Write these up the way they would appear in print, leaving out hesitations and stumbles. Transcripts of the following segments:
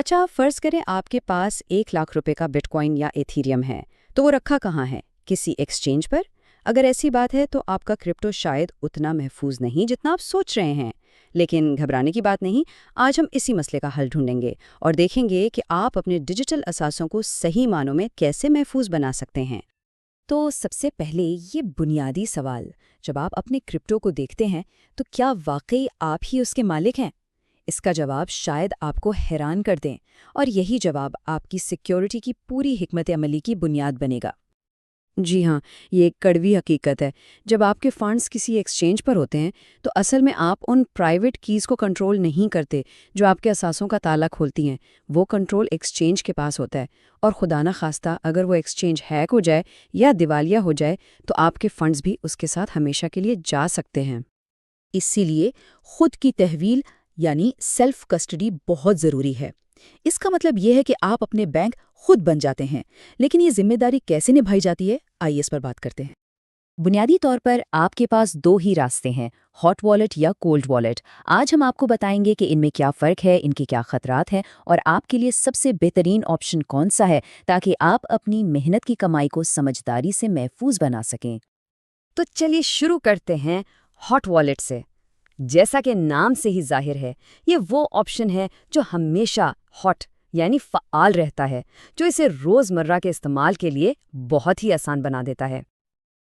اچھا، فرض کریں آپ کے پاس 1 لاکھ روپے کا بٹ کوائن یا ایتھیریم ہے، تو وہ رکھا کہاں ہے؟ کسی ایکسچینج پر؟ اگر ایسی بات ہے تو آپ کا کرپٹو شاید اتنا محفوظ نہیں جتنا آپ سوچ رہے ہیں۔ لیکن گھبرانے کی بات نہیں، آج ہم اسی مسئلے کا حل ڈھونڈیں گے اور دیکھیں گے کہ آپ اپنے ڈیجیٹل اثاثوں کو صحیح معنوں میں کیسے محفوظ بنا سکتے ہیں۔ تو سب سے پہلے یہ بنیادی سوال، جب آپ اپنے کرپٹو کو دیکھتے ہیں تو کیا واقعی آپ ہی اس کے مالک ہیں؟ اس کا جواب شاید آپ کو حیران کر دیں، اور یہی جواب آپ کی سیکیورٹی کی پوری حکمت عملی کی بنیاد بنے گا۔ جی ہاں، یہ ایک کڑوی حقیقت ہے۔ جب آپ کے فنڈز کسی ایکسچینج پر ہوتے ہیں تو اصل میں آپ ان پرائیویٹ کیز کو کنٹرول نہیں کرتے جو آپ کے اثاثوں کا تالا کھولتی ہیں۔ وہ کنٹرول ایکسچینج کے پاس ہوتا ہے، اور خدا نہ خواستہ اگر وہ ایکسچینج ہیک ہو جائے یا دیوالیہ ہو جائے تو آپ کے فنڈز بھی اس کے ساتھ ہمیشہ کے لیے جا سکتے ہیں۔ اسی لیے خود کی تحویل یعنی سیلف کسٹڈی بہت ضروری ہے۔ اس کا مطلب یہ ہے کہ آپ اپنے بینک خود بن جاتے ہیں، لیکن یہ ذمہ داری کیسے نبھائی جاتی ہے، آئیے اس پر بات کرتے ہیں۔ بنیادی طور پر آپ کے پاس دو ہی راستے ہیں، ہاٹ والیٹ یا کولڈ والیٹ۔ آج ہم آپ کو بتائیں گے کہ ان میں کیا فرق ہے، ان کے کیا خطرات ہیں، اور آپ کے لیے سب سے بہترین آپشن کون سا ہے، تاکہ آپ اپنی محنت کی کمائی کو سمجھداری سے محفوظ بنا سکیں۔ تو چلیے شروع کرتے ہیں ہاٹ والیٹ سے۔ جیسا کہ نام سے ہی ظاہر ہے، یہ وہ آپشن ہے جو ہمیشہ ہاٹ یعنی فعال رہتا ہے، جو اسے روزمرہ کے استعمال کے لیے بہت ہی آسان بنا دیتا ہے۔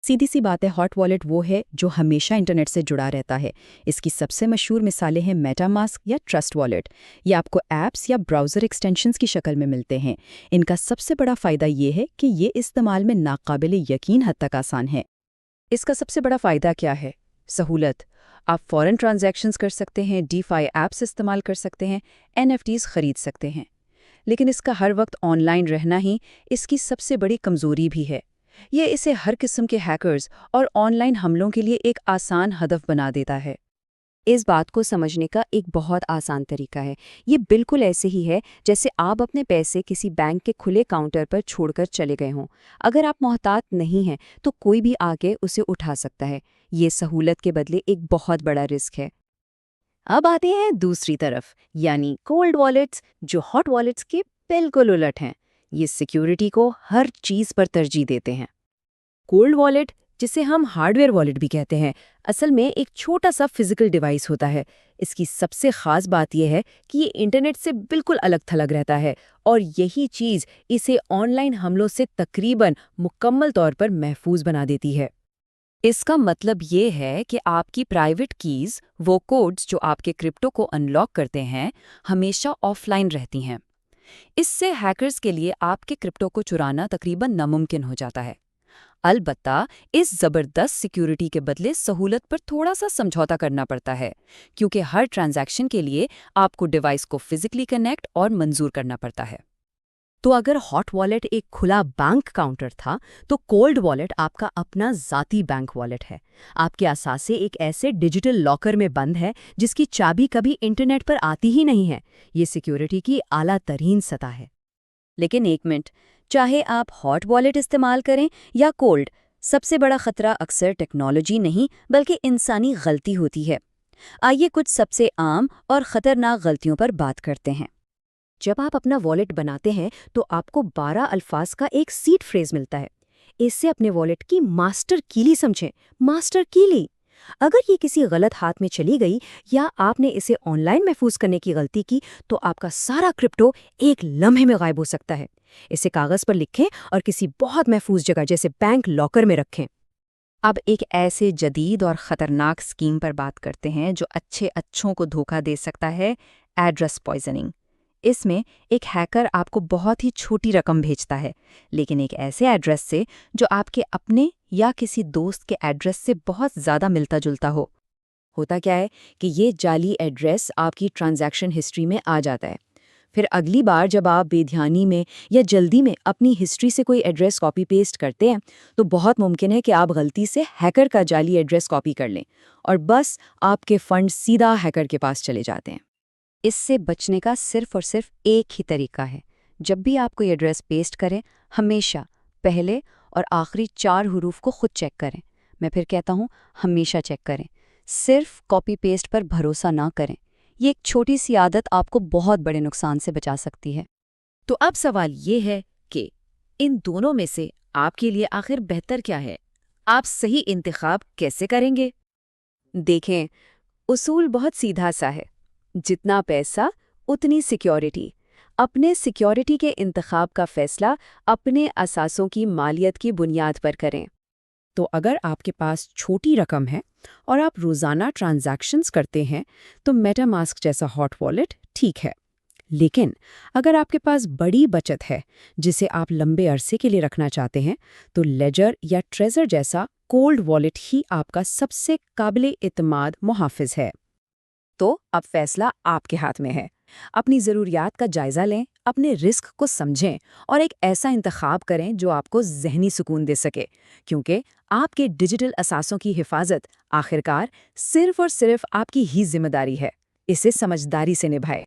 سیدھی سی بات ہے، ہاٹ والیٹ وہ ہے جو ہمیشہ انٹرنیٹ سے جڑا رہتا ہے۔ اس کی سب سے مشہور مثالیں ہیں میٹا ماسک یا ٹرسٹ والیٹ۔ یہ آپ کو ایپس یا براؤزر ایکسٹینشنز کی شکل میں ملتے ہیں۔ ان کا سب سے بڑا فائدہ یہ ہے کہ یہ استعمال میں ناقابل یقین حد تک آسان ہے۔ اس کا سب سے بڑا فائدہ کیا ہے؟ سہولت۔ آپ فوراً ٹرانزیکشنز کر سکتے ہیں، ڈی فائی ایپس استعمال کر سکتے ہیں، NFTs خرید سکتے ہیں۔ لیکن اس کا ہر وقت آن لائن رہنا ہی اس کی سب سے بڑی کمزوری بھی ہے۔ یہ اسے ہر قسم کے ہیکرز اور آن لائن حملوں کے لیے ایک آسان ہدف بنا دیتا ہے۔ اس بات کو سمجھنے کا ایک بہت آسان طریقہ ہے۔ یہ بالکل ایسے ہی ہے جیسے آپ اپنے پیسے کسی بینک کے کھلے کاؤنٹر پر چھوڑ کر چلے گئے ہوں۔ اگر آپ محتاط نہیں ہیں تو کوئی بھی آ کے اسے اٹھا سکتا ہے۔ یہ سہولت کے بدلے ایک بہت بڑا رسک ہے۔ اب آتے ہیں دوسری طرف، یعنی کولڈ والیٹس، جو ہاٹ والیٹس کے بالکل الٹ ہیں۔ یہ سیکیورٹی کو ہر چیز پر ترجیح دیتے ہیں۔ کولڈ والیٹ، جسے ہم ہارڈ ویئر والیٹ بھی کہتے ہیں، اصل میں ایک چھوٹا سا فزیکل ڈیوائس ہوتا ہے۔ اس کی سب سے خاص بات یہ ہے کہ یہ انٹرنیٹ سے بالکل الگ تھلگ رہتا ہے، اور یہی چیز اسے آن لائن حملوں سے تقریباً مکمل طور پر محفوظ بنا دیتی ہے۔ اس کا مطلب یہ ہے کہ آپ کی پرائیویٹ کیز، وہ کوڈز جو آپ کے کرپٹو کو ان لاک کرتے ہیں، ہمیشہ آف لائن رہتی ہیں۔ اس سے ہیکرز کے لیے آپ کے کرپٹو کو چرانا تقریباً ناممکن ہو جاتا ہے۔ البتہ اس زبردست سیکیورٹی کے بدلے سہولت پر تھوڑا سا سمجھوتا کرنا پڑتا ہے، کیونکہ ہر ٹرانزیکشن کے لیے آپ کو ڈیوائس کو فزیکلی کنیکٹ اور منظور کرنا پڑتا ہے۔ تو اگر ہاٹ والیٹ ایک کھلا بینک کاؤنٹر تھا، تو کولڈ والیٹ آپ کا اپنا ذاتی بینک والیٹ ہے۔ آپ کے اثاثے ایک ایسے ڈیجیٹل لاکر میں بند ہے جس کی چابی کبھی انٹرنیٹ پر آتی ہی نہیں ہے۔ یہ سیکیورٹی کی اعلیٰ ترین سطح ہے۔ لیکن ایک منٹ، چاہے آپ ہاٹ والیٹ استعمال کریں یا کولڈ، سب سے بڑا خطرہ اکثر ٹیکنالوجی نہیں بلکہ انسانی غلطی ہوتی ہے۔ آئیے کچھ سب سے عام اور خطرناک غلطیوں پر بات کرتے ہیں۔ جب آپ اپنا والیٹ بناتے ہیں تو آپ کو 12 الفاظ کا ایک سیڈ فریز ملتا ہے۔ اس سے اپنے والیٹ کی ماسٹر کیلی سمجھیں، ماسٹر کیلی۔ اگر یہ کسی غلط ہاتھ میں چلی گئی یا آپ نے اسے آن لائن محفوظ کرنے کی غلطی کی تو آپ کا سارا کرپٹو ایک لمحے میں غائب ہو سکتا ہے۔ اسے کاغذ پر لکھیں اور کسی بہت محفوظ جگہ جیسے بینک لاکر میں رکھیں۔ اب ایک ایسے جدید اور خطرناک اسکیم پر بات کرتے ہیں جو اچھوں کو دھوکہ دے سکتا ہے، ایڈریس پوائزننگ۔ اس میں ایک ہیکر آپ کو بہت ہی چھوٹی رقم بھیجتا ہے، لیکن ایک ایسے ایڈریس سے جو آپ کے اپنے یا کسی دوست کے ایڈریس سے بہت زیادہ ملتا جلتا ہو۔ ہوتا کیا ہے کہ یہ جعلی ایڈریس آپ کی ٹرانزیکشن ہسٹری میں آ جاتا ہے۔ پھر اگلی بار جب آپ بے دھیانی میں یا جلدی میں اپنی ہسٹری سے کوئی ایڈریس کاپی پیسٹ کرتے ہیں تو بہت ممکن ہے کہ آپ غلطی سے ہیکر کا جعلی ایڈریس کاپی کر لیں، اور بس آپ کے فنڈ سیدھا ہیکر کے پاس چلے جاتے ہیں۔ اس سے بچنے کا صرف اور صرف ایک ہی طریقہ ہے۔ جب بھی آپ کوئی ایڈریس پیسٹ کریں، ہمیشہ پہلے اور آخری 4 حروف کو خود چیک کریں۔ میں پھر کہتا ہوں، ہمیشہ چیک کریں۔ صرف کاپی پیسٹ پر بھروسہ نہ کریں۔ یہ ایک چھوٹی سی عادت آپ کو بہت بڑے نقصان سے بچا سکتی ہے۔ تو اب سوال یہ ہے کہ ان دونوں میں سے آپ کے لیے آخر بہتر کیا ہے؟ آپ صحیح انتخاب کیسے کریں گے؟ دیکھیں، اصول بہت سیدھا سا ہے۔ جتنا پیسہ اتنی سیکیورٹی۔ اپنے سیکیورٹی کے انتخاب کا فیصلہ اپنے اثاثوں کی مالیت کی بنیاد پر کریں۔ تو اگر آپ کے پاس چھوٹی رقم ہے اور آپ روزانہ ٹرانزیکشنز کرتے ہیں تو میٹا ماسک جیسا ہاٹ والیٹ ٹھیک ہے۔ لیکن اگر آپ کے پاس بڑی بچت ہے جسے آپ لمبے عرصے کے لیے رکھنا چاہتے ہیں تو لیجر یا ٹریزر جیسا کولڈ والیٹ ہی آپ کا سب سے قابل اعتماد محافظ ہے۔ تو اب فیصلہ آپ کے ہاتھ میں ہے۔ اپنی ضروریات کا جائزہ لیں، اپنے رسک کو سمجھیں اور ایک ایسا انتخاب کریں جو آپ کو ذہنی سکون دے سکے، کیونکہ آپ کے ڈیجیٹل اثاثوں کی حفاظت آخرکار صرف اور صرف آپ کی ہی ذمہ داری ہے۔ اسے سمجھداری سے نبھائیں۔